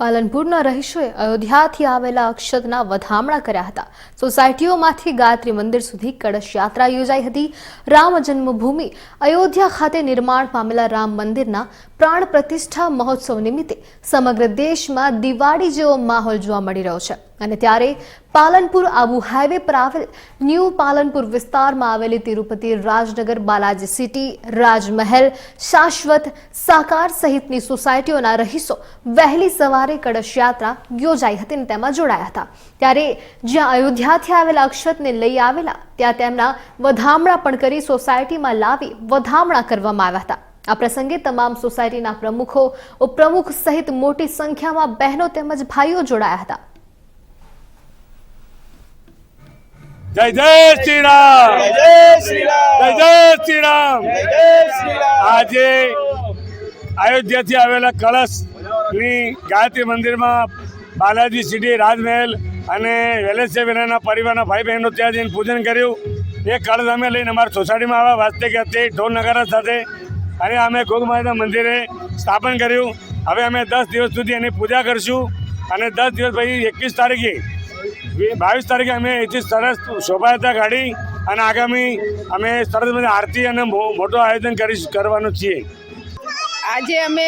પાલનપુરના રહીશોએ અયોધ્યાથી આવેલા અક્ષતના વધામણા કર્યા હતા। સોસાયટીઓમાંથી ગાયત્રી મંદિર સુધી કળશ યાત્રા યોજાઈ હતી। રામ જન્મભૂમિ અયોધ્યા ખાતે નિર્માણ પામેલા રામ મંદિરના પ્રાણ પ્રતિષ્ઠા મહોત્સવ નિમિત્તે સમગ્ર દેશમાં દિવાળી જેવો માહોલ જોવા મળી રહ્યો છે અને ત્યારે પાલનપુર આબુ હાઈવે પર આવેલ ન્યૂ પાલનપુર વિસ્તારમાં આવેલી તિરુપતિ રાજનગર બાલાજી સિટી રાજમહેલ શાશ્વત સાકાર સહિતની સોસાયટીઓના રહીશો વહેલી સવારે કળશ યાત્રા યોજાઈ હતી અને તેમાં જોડાયા હતા। ત્યારે જ્યાં અયોધ્યાથી આવેલા અક્ષતને લઈ આવેલા ત્યાં તેમના વધામણા પણ કરી સોસાયટીમાં લાવી વધામણા કરવામાં આવ્યા હતા। આ પ્રસંગે તમામ સોસાયટીના પ્રમુખો ઉપપ્રમુખ સહિત મોટી સંખ્યામાં બહેનો તેમજ ભાઈઓ જોડાયા હતા। जय जय श्री राम, जय जय श्री राम, जय जय श्री राम। जय जय श्री राम। આજે અયોધ્યાથી આવેલા કળશની ગાયત્રી મંદિરમાં બાલાજી સિટી રાજમહેલ અને વેલેસે વિનાના પરિવારના ભાઈ બહેનો ત્યાં જઈને પૂજન કર્યું। એ કળશ અમે લઈને અમારા સોસાયટીમાં આવ્યા વાસ્તે ગાતે ઢોલ નગારા સાથે અને અમે ગોગમાતા મંદિરે સ્થાપન કર્યું। હવે અમે 10 દિવસ સુધી એની પૂજા કરશું અને 10 દિવસ પછી 21 તારીખે 22 તારીખે અમે અહીંથી સરસ શોભાયાત્રા કાઢી અને આગામી અમે સરસ મજા આરતી અને મોટું આયોજન કરવાનું છીએ। આજે અમે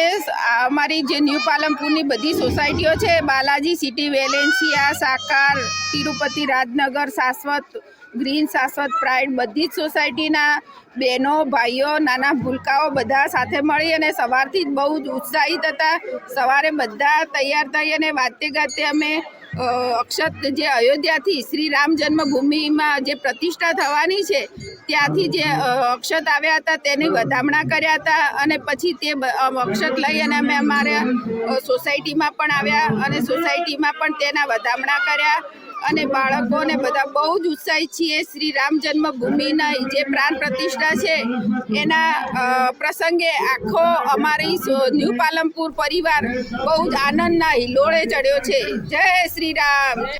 અમારી જે ન્યૂ પાલનપુરની બધી સોસાયટીઓ છે બાલાજી સિટી વેલેન્સિયા સાકાર તિરુપતિ રાજનગર શાશ્વત ગ્રીન શાશ્વત પ્રાઇડ બધી જ સોસાયટીના બહેનો ભાઈઓ નાના ભૂલકાઓ બધા સાથે મળી અને સવારથી જ બહુ જ ઉત્સાહિત હતા। સવારે બધા તૈયાર થઈ અને વાતે ગાતે અમે અક્ષત જે અયોધ્યાથી શ્રી રામ જન્મભૂમિમાં જે પ્રતિષ્ઠા થવાની છે ત્યાંથી જે અક્ષત આવ્યા હતા તેની વધામણા કર્યા હતા અને પછી તે અક્ષત લઈ અને અમે અમારા સોસાયટીમાં પણ આવ્યા અને સોસાયટીમાં પણ તેના વધામણા કર્યા અને બાળકોને બધા બહુ જ ઉત્સાહિત છીએ। શ્રી રામ જન્મભૂમિના જે પ્રાણ પ્રતિષ્ઠા છે એના પ્રસંગે આખો અમારી ન્યૂ પાલનપુર પરિવાર બહુ જ આનંદના હિલોળે ચડ્યો છે। જય શ્રી રામ।